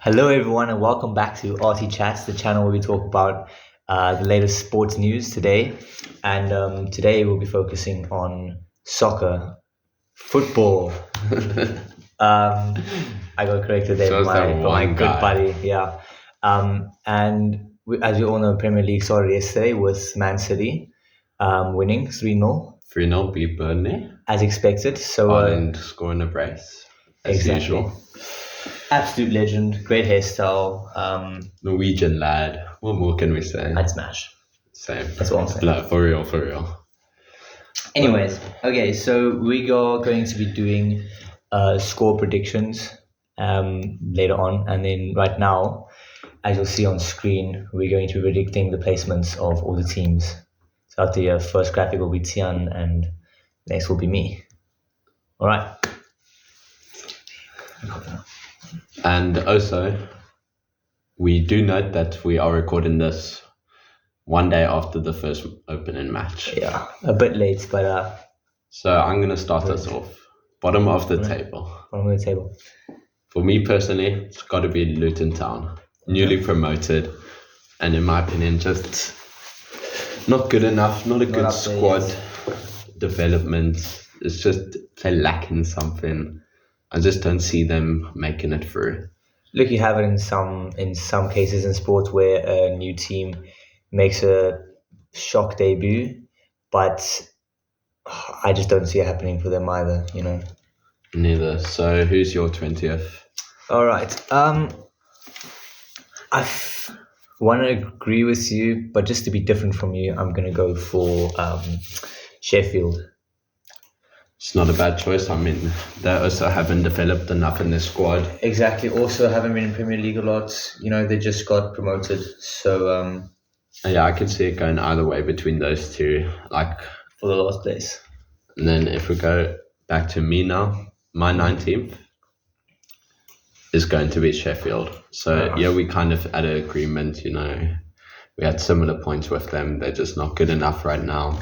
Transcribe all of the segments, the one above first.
Hello, everyone, and welcome back to RT Chats, the channel where we talk about the latest sports news today. And today we'll be focusing on soccer, football. I got corrected there by my good buddy. Yeah. As you all know, Premier League started yesterday with Man City winning 3-0. 3-0 beat Burnley. As expected. So Ireland scoring a brace, as usual. Absolute legend, great hairstyle. Norwegian lad. What more can we say? I'd smash. Same. That's what I'm saying. Like, for real. Anyways, okay, so we are going to be doing score predictions later on, and then right now, as you'll see on screen, we're going to be predicting the placements of all the teams. So at the first graphic will be Tian, and next will be me. All right. And also, we do note that we are recording this one day after the first opening match. Yeah, a bit late, but... So I'm going to start us off. Bottom of the table. Bottom of the table. For me personally, it's got to be Luton Town. Newly promoted. And in my opinion, just not good enough. Not a good squad development. It's just they're lacking something. I just don't see them making it through. Look, you have it in some cases in sports where a new team makes a shock debut, but I just don't see it happening for them either, you know. Neither. So who's your 20th? All right. I want to agree with you, but just to be different from you, I'm going to go for Sheffield. It's not a bad choice. I mean, they also haven't developed enough in their squad. Exactly. Also haven't been in Premier League a lot. You know, they just got promoted. So... yeah, I can see it going either way between those two. Like for the last place. And then if we go back to me now, my 19th is going to be Sheffield. So yeah, we kind of had an agreement, you know. We had similar points with them. They're just not good enough right now.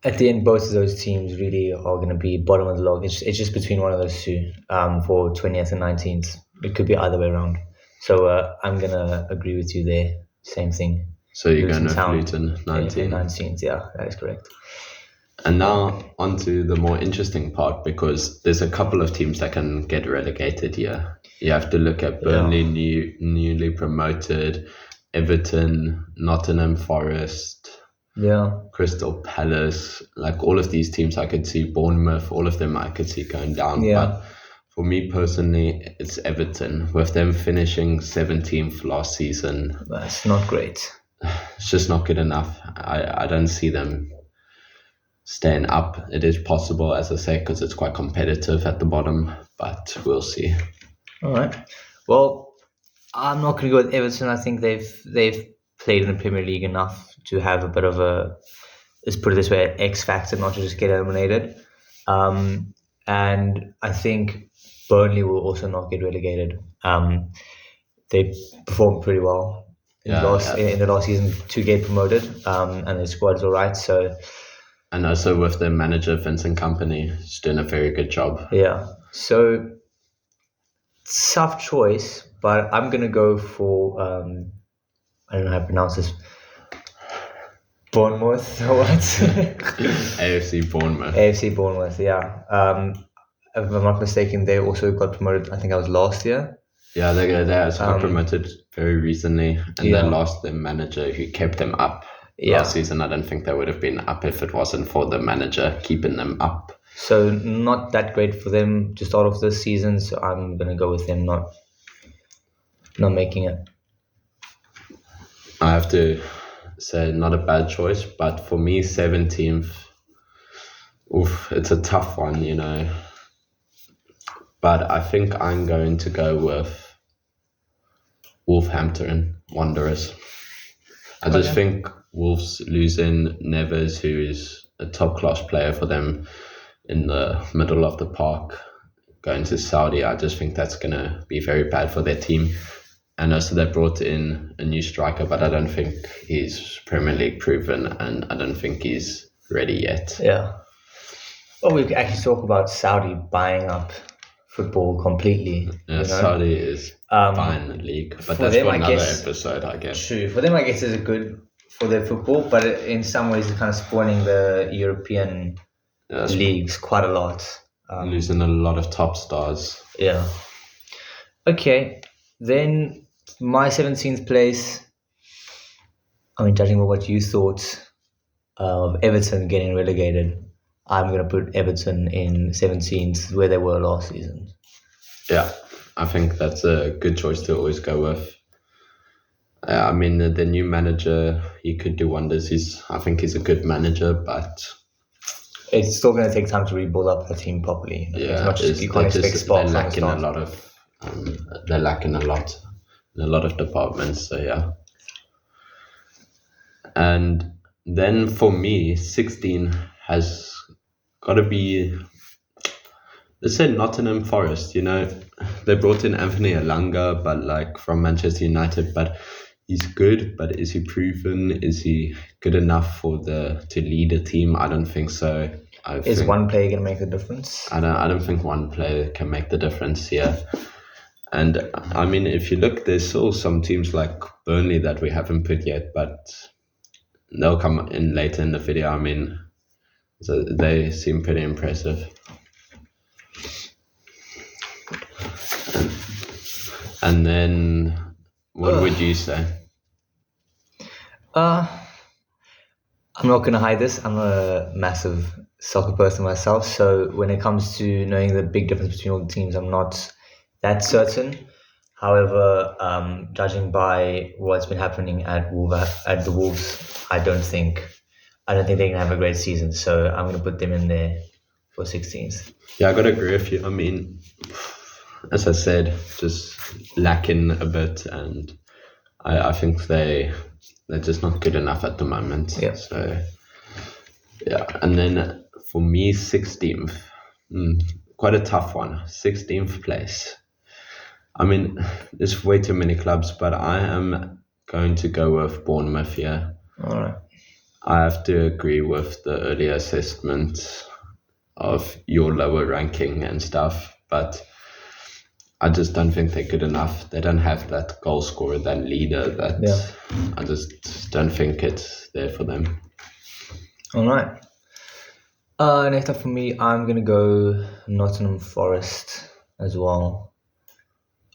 At the end, both of those teams really are going to be bottom of the log. It's just between one of those two for 20th and 19th. It could be either way around. So I'm going to agree with you there. Same thing. So you're going with Luton 19th? 19th, yeah, that is correct. And now on to the more interesting part, because there's a couple of teams that can get relegated here. You have to look at Burnley, newly promoted, Everton, Nottingham Forest, Crystal Palace. Like all of these teams I could see, Bournemouth, all of them I could see going down. Yeah. But for me personally, it's Everton. With them finishing 17th last season. That's not great. It's just not good enough. I don't see them staying up. It is possible, as I say, because it's quite competitive at the bottom, but we'll see. All right. Well, I'm not going to go with Everton. I think they've played in the Premier League enough to have a bit of a, let's put it this way, X factor, not to just get eliminated. And I think Burnley will also not get relegated. They performed pretty well in the last season to get promoted, and their squad's all right. So, and also with their manager Vincent Kompany, he's doing a very good job. Yeah. So tough choice, but I'm gonna go for I don't know how to pronounce this. Bournemouth or what? AFC Bournemouth. AFC Bournemouth, yeah. If I'm not mistaken, they also got promoted. I think that was last year. Yeah, they got promoted very recently, and they lost their manager who kept them up last season. I don't think they would have been up if it wasn't for the manager keeping them up. So not that great for them to start off this season. So I'm gonna go with them not making it. I have to say, not a bad choice, but for me, 17th, it's a tough one, you know. But I think I'm going to go with Wolverhampton Wanderers. I just think Wolves losing Neves, who is a top-class player for them in the middle of the park, going to Saudi, I just think that's going to be very bad for their team. And also they brought in a new striker, but I don't think he's Premier League proven, and I don't think he's ready yet. Yeah. Well, we could actually talk about Saudi buying up football completely. Yeah, Saudi is buying the league, but that's them, for I another guess- episode, I guess. True. For them, I guess it's good for their football, but in some ways, it's kind of spoiling the European Yeah, leagues quite a lot. losing a lot of top stars. Yeah. Okay. Then my 17th place. I mean, judging by what you thought of Everton getting relegated, I'm going to put Everton in 17th where they were last season. Yeah, I think that's a good choice to always go with. I mean, the new manager, he could do wonders. I think he's a good manager, but It's still going to take time to rebuild up the team properly. yeah, It's not just, you can't expect they're sparks on the lacking a start. lot of. They're lacking a lot in a lot of departments. So yeah. And then for me, 16 has got to be. Let's say Nottingham Forest. They brought in Anthony Elanga, but like from Manchester United, but he's good. But is he proven? Is he good enough to lead a team? I don't think so. Is one player going to make a difference? I don't think one player can make the difference here. And I mean, if you look, there's still some teams like Burnley that we haven't put yet, but they'll come in later in the video. I mean, so they seem pretty impressive. And then, what would you say? I'm not going to hide this. I'm a massive soccer person myself. So when it comes to knowing the big difference between all the teams, I'm not that certain. However, judging by what's been happening at the Wolves, I don't think they're going to have a great season. So I'm going to put them in there for 16th. Yeah, I got to agree with you. I mean, as I said, just lacking a bit, and I think they're just not good enough at the moment. Yeah. So yeah, and then for me, 16th, quite a tough one. 16th place. I mean, there's way too many clubs, but I am going to go with Bournemouth here. All right. I have to agree with the earlier assessment of your lower ranking and stuff, but I just don't think they're good enough. They don't have that goal scorer, that leader. I just don't think it's there for them. All right. Next up for me, I'm going to go Nottingham Forest as well.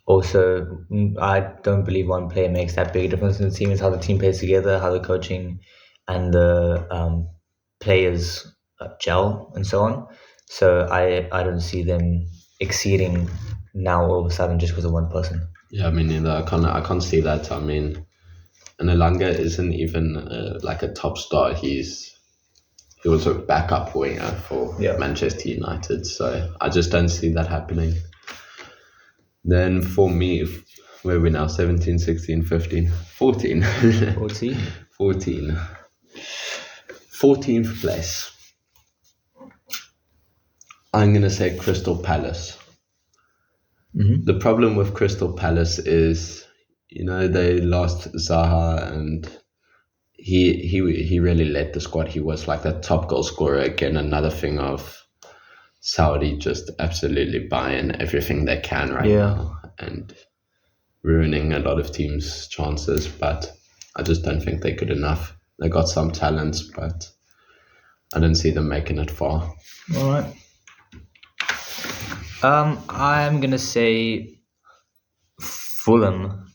Also, I don't believe one player makes that big a difference in the team. It's how the team plays together, how the coaching and the players gel and so on. So I don't see them exceeding now all of a sudden just because of one person. Yeah, I mean, neither. I can't see that. I mean, and Elanga isn't even like a top star. He was a backup winger for Manchester United. So I just don't see that happening. Then for me, where are we now? 17, 16, 15, 14. 14? 14. 14th place. I'm going to say Crystal Palace. Mm-hmm. The problem with Crystal Palace is, they lost Zaha, and he really led the squad. He was like the top goal scorer. Again, another thing of Saudi just absolutely buying everything they can now and ruining a lot of teams' chances. But I just don't think they're good enough. They got some talents, but I don't see them making it far. All right. I'm going to say Fulham.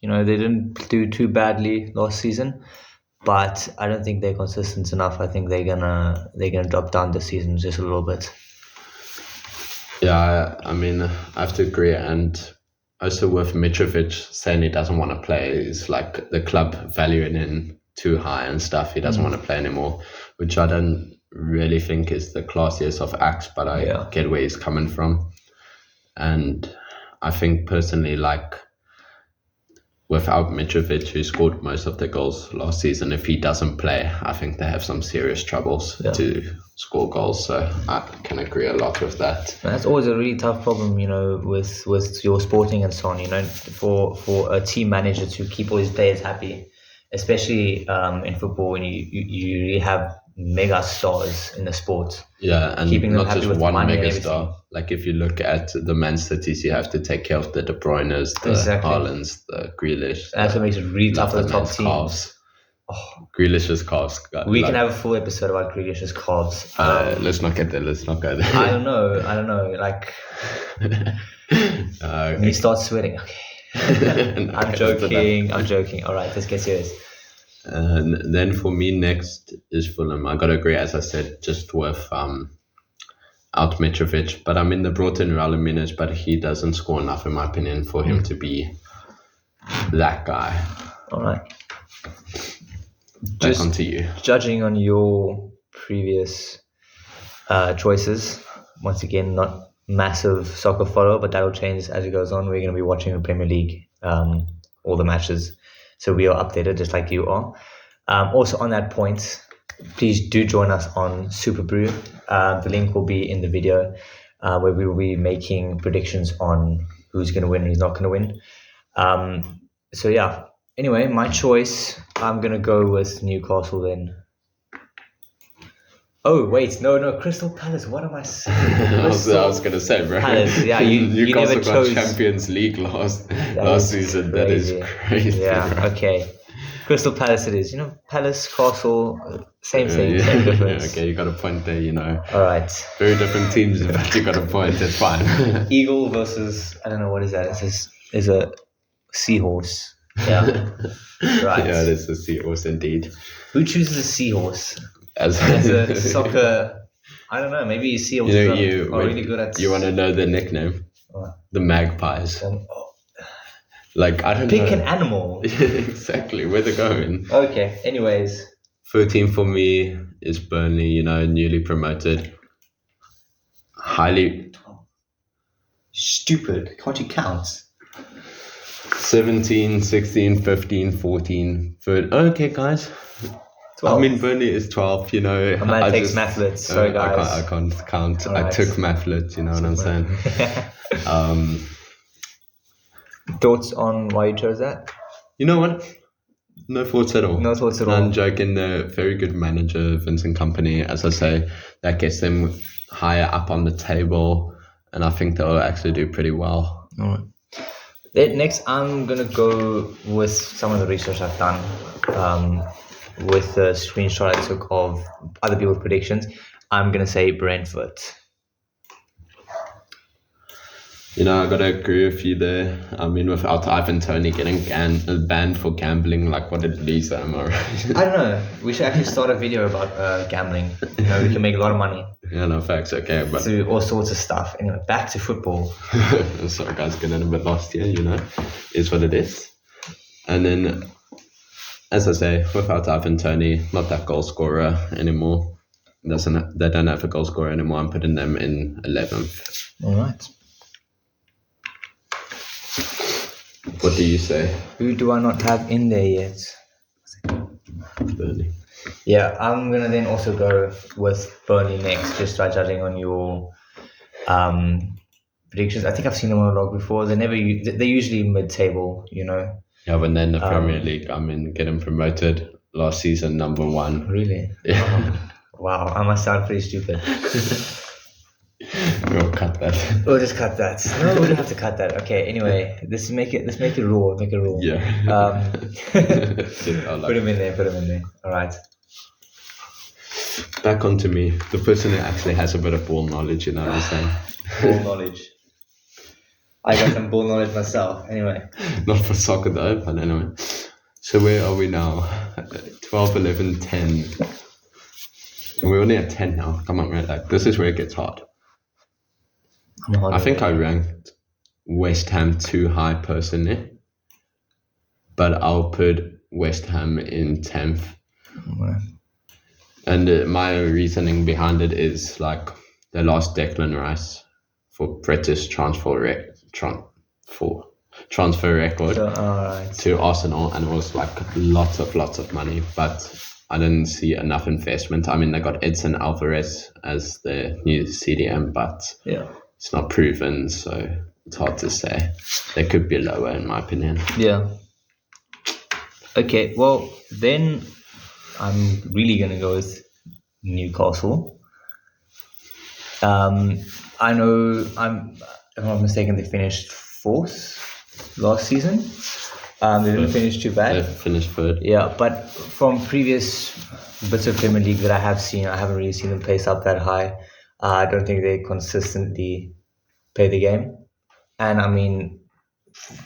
They didn't do too badly last season, but I don't think they're consistent enough. I think they're gonna drop down this season just a little bit. Yeah, I mean, I have to agree. And also with Mitrovic saying he doesn't want to play, it's like the club valuing him too high and stuff. He doesn't want to play anymore, which I don't really think is the classiest of acts, but I get where he's coming from. And I think personally, like, without Mitrovic, who scored most of the goals last season, if he doesn't play, I think they have some serious troubles to score goals. So I can agree a lot with that. That's always a really tough problem, with your sporting and so on. For a team manager to keep all his players happy, especially in football when you really have mega stars in the sport. Yeah, and Keeping them not happy just with one money and mega everything. star. Like if you look at the Man Cities, you have to take care of the De Bruynes, the Exactly. Haalands, the Grealish. That's what makes it really tough for the top man's teams. calves. Oh, Grealish's calves. we can have a full episode about Grealish's calves. Let's not get there. Let's not go there. I don't know. Like when you start sweating. Okay. No, I'm joking. All right, let's get serious. And then for me next is Fulham. I gotta agree, as I said, just with out Mitrovic, but I mean they brought in Raul Jimenez, but he doesn't score enough in my opinion for him to be that guy. All right. Back onto you. Judging on your previous choices, once again, not massive soccer follower, but that'll change as it goes on. We're going to be watching the Premier League, all the matches, so we are updated just like you are. Also on that point, please do join us on Super Brew. The link will be in the video, where we will be making predictions on who's going to win and who's not going to win. So yeah. Anyway, my choice, I'm going to go with Newcastle then. Oh, wait, no, Crystal Palace. What am I saying? I was going to say, bro. Palace, yeah, you Newcastle never chose. got Champions League last season. Crazy. That is crazy. Yeah, bro. okay. Crystal Palace it is. You know, Palace, Castle, same thing, same difference. Okay, you got a point there, you know. All right. Very different teams, but you got a point. It's fine. Eagle versus, I don't know, what is that? It's a seahorse. Yeah. Right. Yeah, it is the seahorse indeed. Who chooses a seahorse? As a soccer, I don't know. Maybe seahorses are really good at. You want to know the nickname? What? The Magpies. Like I don't pick know. an animal. Exactly where they're going. Okay. Anyways, 13 for me is Burnley. You know, newly promoted. Highly stupid. Can't you count? 17, 16, 15, 14. Okay, guys. 12. I mean, Burnley is 12, you know. A man takes maths. Sorry, guys. I can't count. All I right. took maths, you know what I'm saying? Thoughts on why you chose that? You know what? No thoughts at all. No thoughts at all. I'm joking. They're very good manager, Vincent Kompany. As I say, that gets them higher up on the table. And I think they'll actually do pretty well. All right. Next, I'm going to go with some of the research I've done with the screenshot I took of other people's predictions. I'm going to say Brentford. You know, I got to agree with you there. I mean, without Ivan Toney getting banned for gambling, like what did Lisa am I right? I don't know. We should actually start a video about gambling. You know, we can make a lot of money. Yeah, no, facts, okay. But through all sorts of stuff. Anyway, back to football. Sorry, guys, getting a bit lost here, you know. Is what it is. And then, as I say, without Ivan Toney, not that goal scorer anymore. They don't have a goal scorer anymore. I'm putting them in 11th. All right. What do you say? Who do I not have in there yet? Burnley. Yeah, I'm going to then also go with Burnley next, just by judging on your predictions. I think I've seen them on a log before. They're usually mid-table, you know. Yeah, but then the Premier League, I mean, getting promoted last season, number 1. Really? Yeah. Wow, I must sound pretty stupid. We'll cut that. We'll just cut that. No, we don't have to cut that. Okay, anyway, let's make it raw. Make it raw. Yeah. Put him in there. All right. Back onto me. The person who actually has a bit of ball knowledge, you know what I'm saying? Ball knowledge. I got some ball knowledge myself. Anyway. Not for soccer though, but anyway. So where are we now? 12, 11, 10. And we're only at 10 now. Come on, man. Like, this is where it gets hard. I think I ranked West Ham too high personally, but I'll put West Ham in 10th. Right. And my reasoning behind it is like they lost Declan Rice for British transfer record to Arsenal, and it was like lots of money, but I didn't see enough investment. I mean, they got Edson Alvarez as the new CDM, but yeah, it's not proven, so it's hard to say. They could be lower, in my opinion. Yeah. Okay, well, then I'm really going to go with Newcastle. I know, if I'm not mistaken, they finished 4th last season. They didn't finish too bad. They finished 3rd. Yeah, but from previous bits of Premier League that I have seen, I haven't really seen them place up that high. I don't think they consistently play the game. And I mean,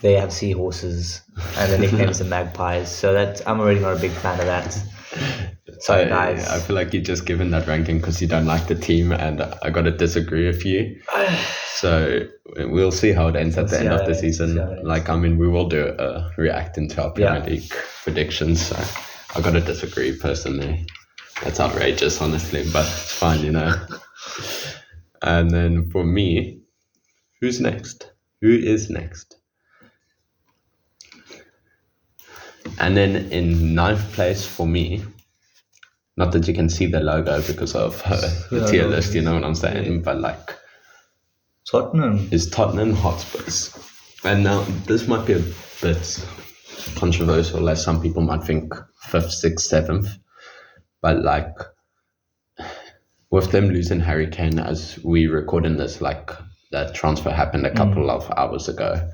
they have seahorses and the nickname is the Magpies. So I'm already not a big fan of that. Sorry, guys. I feel like you're just given that ranking because you don't like the team, and I got to disagree with you. So we'll see how it ends at the end of the season. Like, I mean, we will do a reacting to our Premier League predictions. So I got to disagree personally. That's outrageous, honestly, but it's fine, you know. And then for me, who's next? Who is next? And then in 9th place for me, not that you can see the logo because of the tier list, you know what I'm saying? But like, Tottenham is Tottenham Hotspurs. And now this might be a bit controversial, as some people might think 5th, 6th, 7th. But like, with them losing Harry Kane as we recording this, like that transfer happened a couple of hours ago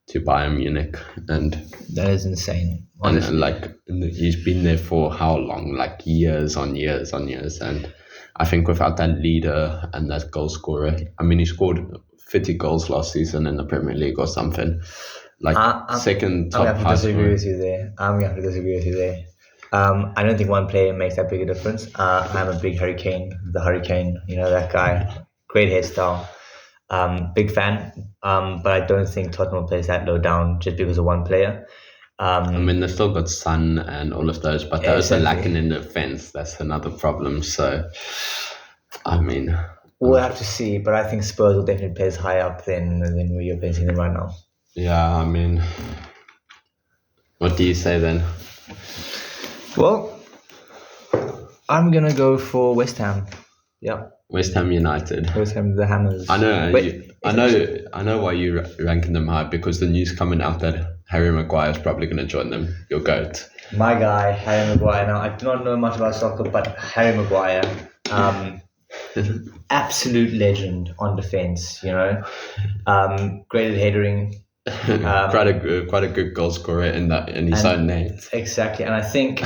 to Bayern Munich, and that is insane. Honestly. And like, he's been there for how long? Like years on years on years. And I think without that leader and that goal scorer, I mean, he scored 50 goals last season in the Premier League or something. Like second top. I'm going to have to disagree with you there. I don't think one player makes that big a difference. I'm a big the Hurricane, you know, that guy. Great hairstyle. Big fan. But I don't think Tottenham plays that low down just because of one player. I mean, they've still got Son and all of those, but those are lacking in defense. That's another problem. So, I mean, we'll have to see. But I think Spurs will definitely place high up than where you're placing them right now. Yeah, I mean, what do you say then? Well, I'm gonna go for West Ham. Yeah. West Ham United. West Ham, the Hammers. I know. I know why you're ranking them high, because the news coming out that Harry Maguire is probably going to join them. Your GOAT. My guy, Harry Maguire. Now, I do not know much about soccer, but Harry Maguire, absolute legend on defense. You know, great at headering. Quite a good goal scorer in his own net. Exactly, and I think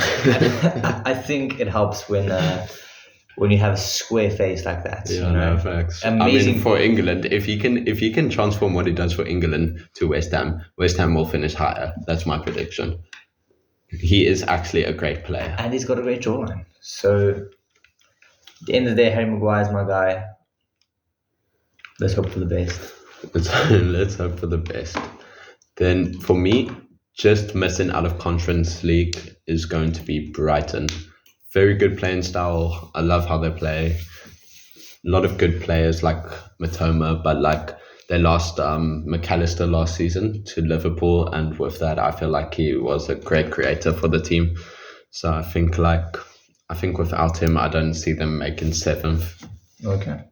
it helps when you have a square face like that. Yeah, you know? No, facts. Amazing. I mean, for England, if he can transform what he does for England to West Ham will finish higher. That's my prediction. He is actually a great player, and he's got a great jawline. So, at the end of the day, Harry Maguire is my guy. Let's hope for the best. Let's hope for the best. Then for me, just missing out of Conference League is going to be Brighton. Very good playing style. I love how they play. A lot of good players like Matoma, but like they lost McAllister last season to Liverpool, and with that, I feel like he was a great creator for the team. So I think without him, I don't see them making 7th. Okay.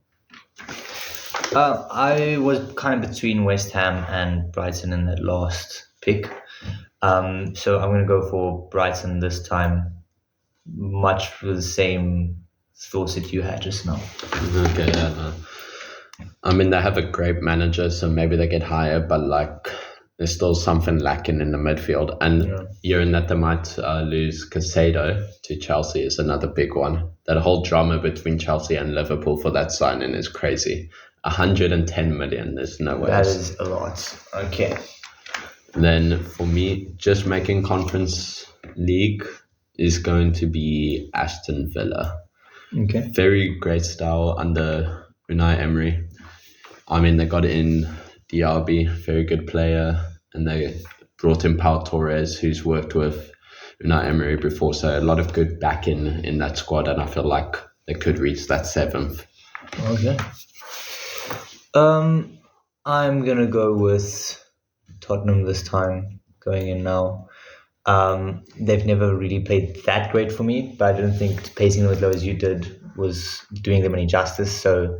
I was kind of between West Ham and Brighton in that last pick. So I'm going to go for Brighton this time, much for the same thoughts that you had just now. Okay, yeah. I mean, they have a great manager, so maybe they get higher, but like there's still something lacking in the midfield. And hearing that they might lose Casado to Chelsea is another big one. That whole drama between Chelsea and Liverpool for that signing is crazy. 110 million, there's no way. That is a lot. Okay. Then for me, just making Conference League is going to be Aston Villa. Okay. Very great style under Unai Emery. I mean, they got in Diaby, very good player, and they brought in Pau Torres, who's worked with Unai Emery before. So a lot of good backing in that squad, and I feel like they could reach that 7th. Okay. I'm gonna go with Tottenham this time, going in now. They've never really played that great for me, but I don't think placing them as low as you did was doing them any justice. So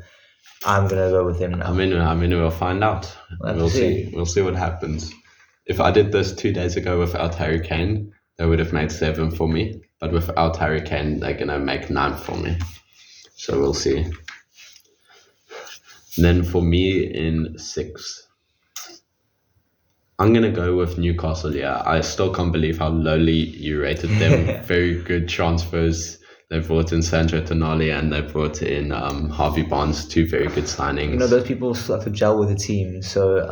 I'm gonna go with them now. I mean, we'll find out. We'll see. We'll see what happens. If I did this 2 days ago without Harry Kane, they would have made 7 for me. But without Harry Kane, they're gonna make 9 for me. So we'll see. Then for me in 6, I'm going to go with Newcastle. Yeah, I still can't believe how lowly you rated them. Very good transfers. They brought in Sandro Tonali and they brought in Harvey Barnes, 2 very good signings. You know, those people still have to gel with the team, so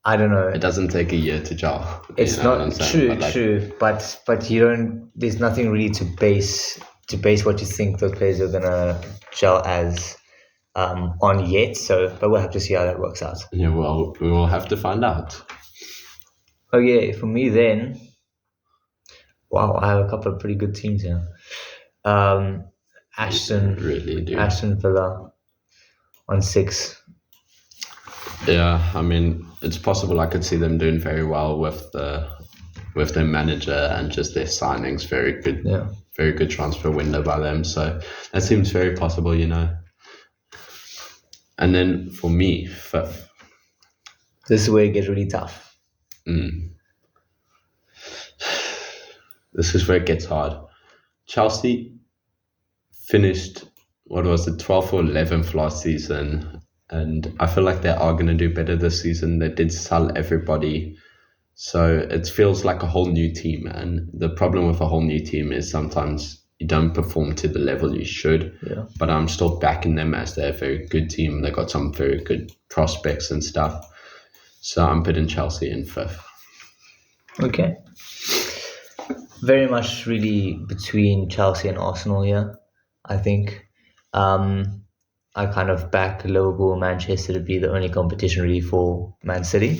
I don't know. It doesn't take a year to gel. It's not true, but you don't. There's nothing really to base what you think those players are gonna gel as on yet. So, but we'll have to see how that works out. Yeah, well, we will have to find out. Okay, for me then. Wow, I have a couple of pretty good teams here. Aston Villa on 6. Yeah, I mean, it's possible I could see them doing very well with their manager and just their signings. Very good transfer window by them. So that seems very possible, you know. And then for me, 5th. This is where it gets really tough. This is where it gets hard. Chelsea finished, 12th or 11th last season. And I feel like they are going to do better this season. They did sell everybody. So it feels like a whole new team. And the problem with a whole new team is sometimes you don't perform to the level you should. Yeah. But I'm still backing them as they're a very good team. They got some very good prospects and stuff. So I'm putting Chelsea in 5th. Okay. Very much really between Chelsea and Arsenal here, I think. I kind of back Liverpool and Manchester to be the only competition really for Man City.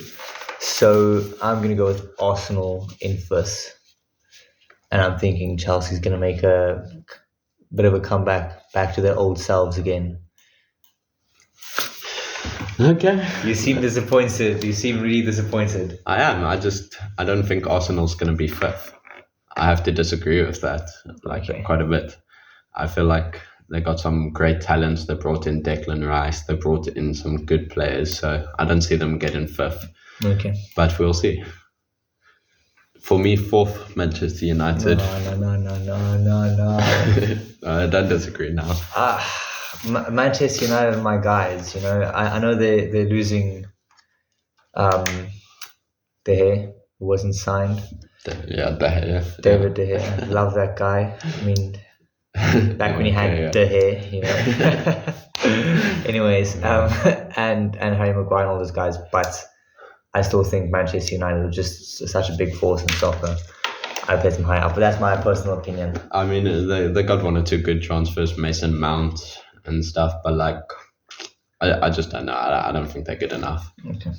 So I'm going to go with Arsenal in 1st. And I'm thinking Chelsea's going to make a bit of a comeback back to their old selves again. Okay. You seem disappointed. You seem really disappointed. I am. I don't think Arsenal's going to be 5th. I have to disagree with that quite a bit. I feel like they got some great talents. They brought in Declan Rice. They brought in some good players. So I don't see them getting 5th. Okay. But we'll see. For me, 4th, Manchester United. No. Don't disagree now. Manchester United are my guys. You know, I know they're losing De Gea, who wasn't signed. David De Gea. Love that guy. I mean, back when he had De Gea, you know. Anyways, and Harry Maguire and all those guys, but I still think Manchester United are just such a big force in soccer. I put them high up, but that's my personal opinion. I mean, they got 1 or 2 good transfers, Mason Mount and stuff, but I just don't know. I don't think they're good enough. Okay.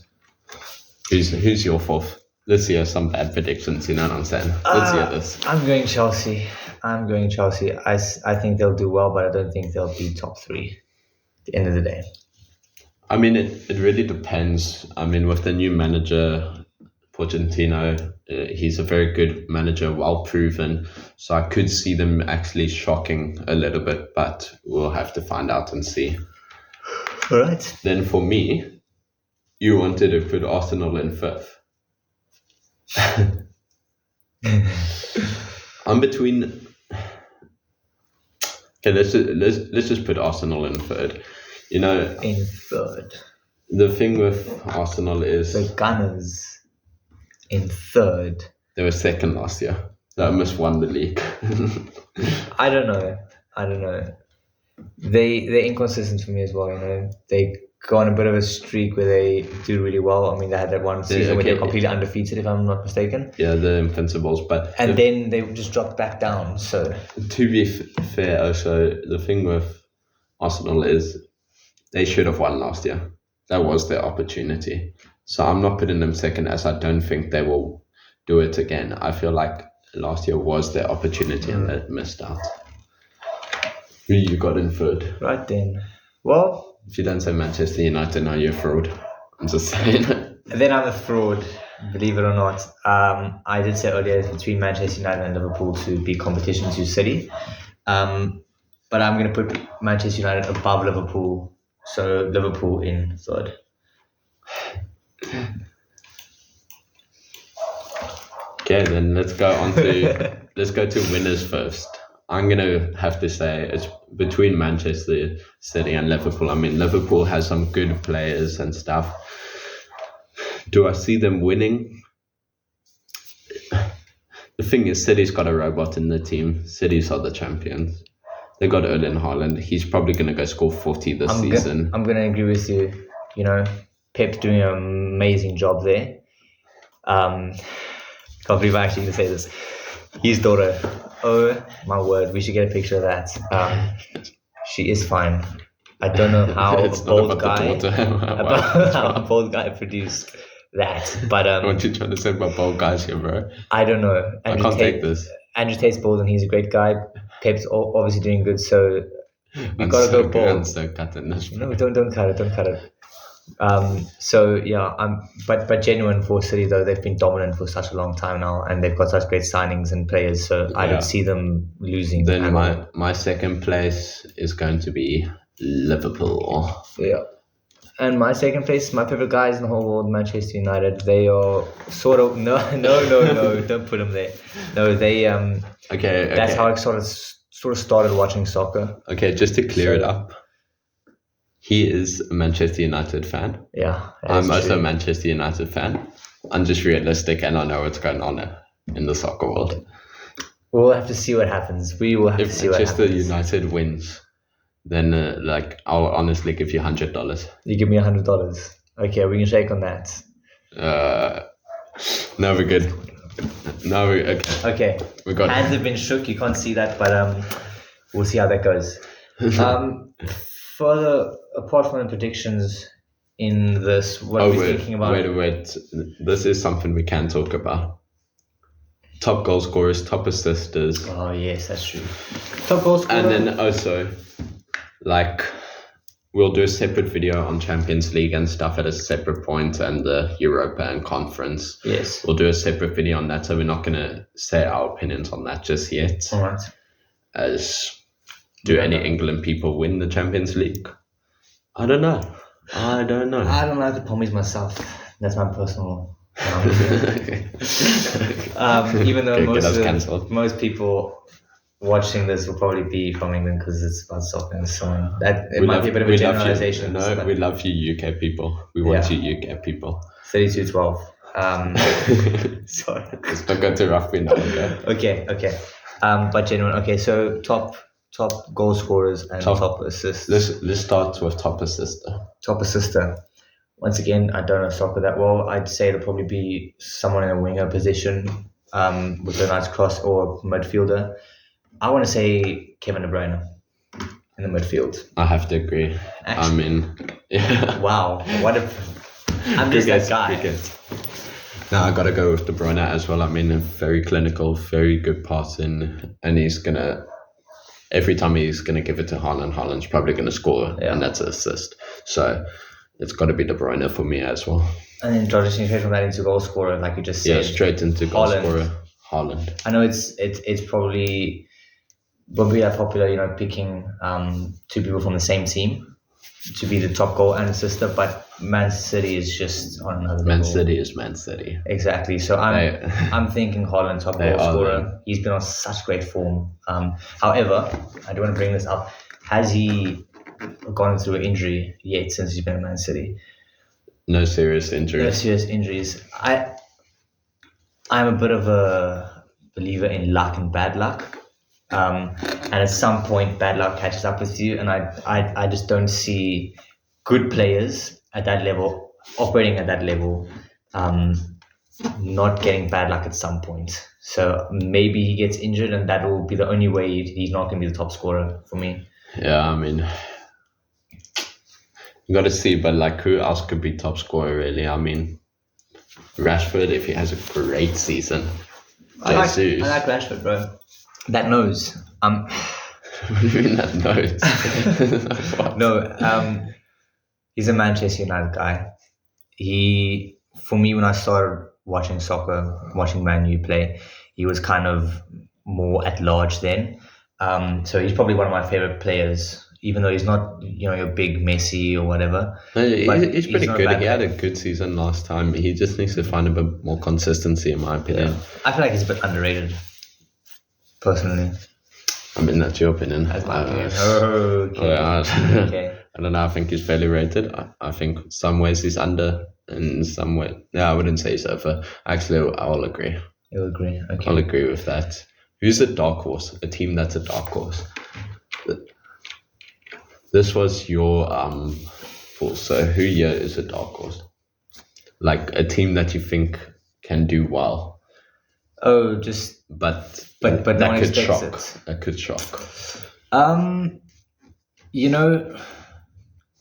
Who's your 4th? Let's hear some bad predictions, you know what I'm saying? Let's hear this. I'm going Chelsea. I think they'll do well, but I don't think they'll be top 3 at the end of the day. I mean, it really depends. I mean, with the new manager, Pochettino, he's a very good manager, well proven. So I could see them actually shocking a little bit, but we'll have to find out and see. All right. Then for me, you wanted to put Arsenal in 5th. I'm between. Okay, let's just put Arsenal in 3rd. You know, in 3rd. The thing with Arsenal is the Gunners in 3rd. They were 2nd last year. They almost won the league. I don't know. They're inconsistent for me as well. You know, they go on a bit of a streak where they do really well. I mean, they had that one season where they were completely undefeated, if I'm not mistaken. Yeah, the Invincibles, then they just dropped back down. So to be fair, also the thing with Arsenal is they should have won last year. That was their opportunity. So I'm not putting them 2nd, as I don't think they will do it again. I feel like last year was their opportunity and they missed out. Who you got in 3rd? Right then. Well, if you don't say Manchester United, now you're a fraud. I'm just saying. Then I'm a fraud, believe it or not. I did say earlier it's between Manchester United and Liverpool to be competition to City. But I'm going to put Manchester United above Liverpool. So Liverpool in 3rd. Okay, then let's go to winners first. I'm going to have to say it's between Manchester City and Liverpool. I mean, Liverpool has some good players and stuff. Do I see them winning? The thing is, City's got a robot in the team. City's are the champions. They got Erling Haaland. He's probably going to go score 40 this season. I'm going to agree with you. You know, Pep's doing an amazing job there. Can't believe I'm actually going to say this. His daughter, oh my word, we should get a picture of that. She is fine. I don't know how a bald guy produced that, but what you trying to say about bald guys here, bro? I don't know. I can't take this. Andrew Tate's bald and he's a great guy. Pep's obviously doing good, so you gotta go bald. So cut it. No, don't cut it. So yeah, but genuine for City though, they've been dominant for such a long time now, and they've got such great signings and players. So I don't see them losing. Then my second place is going to be Liverpool. Yeah, and my second place, my favorite guys in the whole world, Manchester United. They are sort of no, don't put them there. No, they Okay. That's how I sort of started watching soccer. Okay, just to clear it up. He is a Manchester United fan. Yeah. I'm also a Manchester United fan. I'm just realistic and I know what's going on in the soccer world. We'll have to see what happens. We will have to see what happens. If Manchester United wins, then I'll honestly give you $100. You give me $100. Okay, we can shake on that. No, we're good. No, okay. We got hands have been shook. You can't see that, but we'll see how that goes. Further, apart from the predictions in this, what are we thinking about? Wait. This is something we can talk about. Top goal scorers, top assisters. Oh, yes, that's true. Top goal scorer. And then also, we'll do a separate video on Champions League and stuff at a separate point, and the Europa and Conference. Yes. We'll do a separate video on that, so we're not going to say our opinions on that just yet. All right. Do any England people win the Champions League? I don't know. I don't like the Pommies myself. That's my personal. Even though most people watching this will probably be from England because it's about soccer and so on. It might be a bit of a generalization. We love you UK people. We want you UK people. 32-12. Sorry. It's not going to rough me now, okay? Okay. But genuine. Okay, so top goal scorers and top assists. Let's start with top assister. Top assister. Once again, I don't know soccer that well. I'd say it'll probably be someone in a winger position with a nice cross or midfielder. I want to say Kevin De Bruyne in the midfield. I have to agree. Actually, wow. I'm just that guy. No, I got to go with De Bruyne as well. I mean, very clinical, very good passing, and every time he's going to give it to Haaland, Haaland's probably going to score, and that's an assist. So it's got to be De Bruyne for me as well. And then transitioning straight from that into goal scorer, like you just said. Yeah, straight into goal scorer, Haaland. I know it's probably won't be that popular, picking two people from the same team to be the top goal and assister, but Man City is just on another level. Man City is Man City. Exactly. So I'm thinking Haaland top goal scorer. He's been on such great form. However, I do want to bring this up. Has he gone through an injury yet since he's been at Man City? No serious injuries. No serious injuries. I'm a bit of a believer in luck and bad luck. And at some point bad luck catches up with you, and I just don't see good players at that level operating at that level not getting bad luck at some point. So maybe he gets injured and that will be the only way he's not going to be the top scorer for me. Yeah, I mean, you got to see, but who else could be top scorer really? I mean, Rashford, if he has a great season. I like Rashford, bro. That nose. What do you mean that nose? No, he's a Manchester United guy. For me, when I started watching soccer, watching Man U play, he was kind of more at large then. So he's probably one of my favorite players, even though he's not, your big Messi or whatever. No, he's pretty good. He had a good season last time. He just needs to find a bit more consistency, in my opinion. Yeah. I feel like he's a bit underrated, personally. I mean, that's your opinion. That's my opinion. Okay. Okay. I don't know. I think he's fairly rated. I think some ways he's under, and in some way, I wouldn't say so. But actually, I'll agree. You'll agree. Okay. I'll agree with that. Who's a dark horse? A team that's a dark horse. This was your pool. So who here is a dark horse? Like a team that you think can do well. Oh, just but no that one could expects shock. it. That could shock. You know,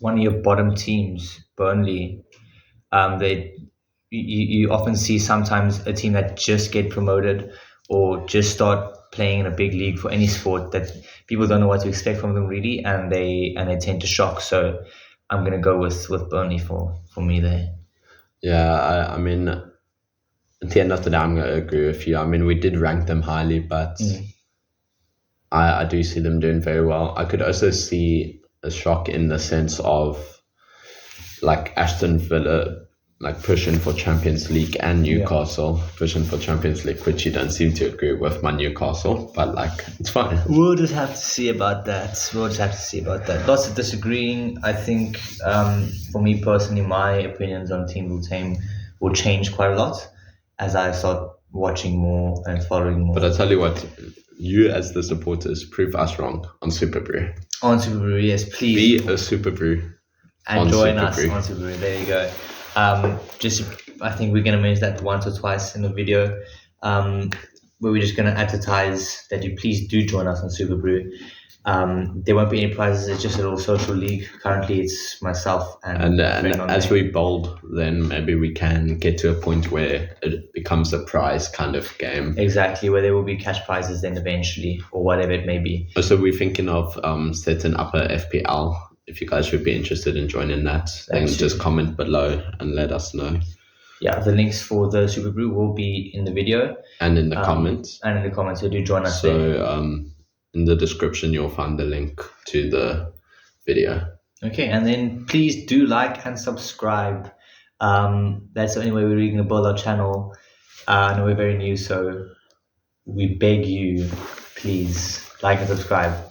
one of your bottom teams, Burnley, you often see sometimes a team that just get promoted or just start playing in a big league for any sport that people don't know what to expect from them really, and they tend to shock. So I'm gonna go with Burnley for me there. Yeah, I mean, at the end of the day, I'm gonna agree with you. I mean, we did rank them highly, but I do see them doing very well. I could also see a shock in the sense of like Aston Villa like pushing for Champions League and Newcastle pushing for Champions League, which you don't seem to agree with my Newcastle, but like it's fine. We'll just have to see about that. Lots of disagreeing. I think for me personally, my opinions on Team will change quite a lot as I start watching more and following more. But I tell you what, you as the supporters prove us wrong on Super Brew. On Super Brew, yes, please. Be a Super Brew. And join us on Super Brew. There you go. I think we're going to mention that once or twice in the video, where we're just going to advertise that you please do join us on Super Brew. There won't be any prizes. It's just a little social league. Currently, it's myself and as we bold, then maybe we can get to a point where it becomes a prize kind of game. Exactly, where there will be cash prizes then eventually, or whatever it may be. So we're thinking of setting up a FPL. If you guys would be interested in joining that, then just comment below and let us know. Yeah, the links for the Super Brew will be in the video. And in the comments. And in the comments, so do join us there. So in the description, you'll find the link to the video. Okay, and then please do like and subscribe. That's the only way we're really going to build our channel. I know we're very new, so we beg you, please like and subscribe.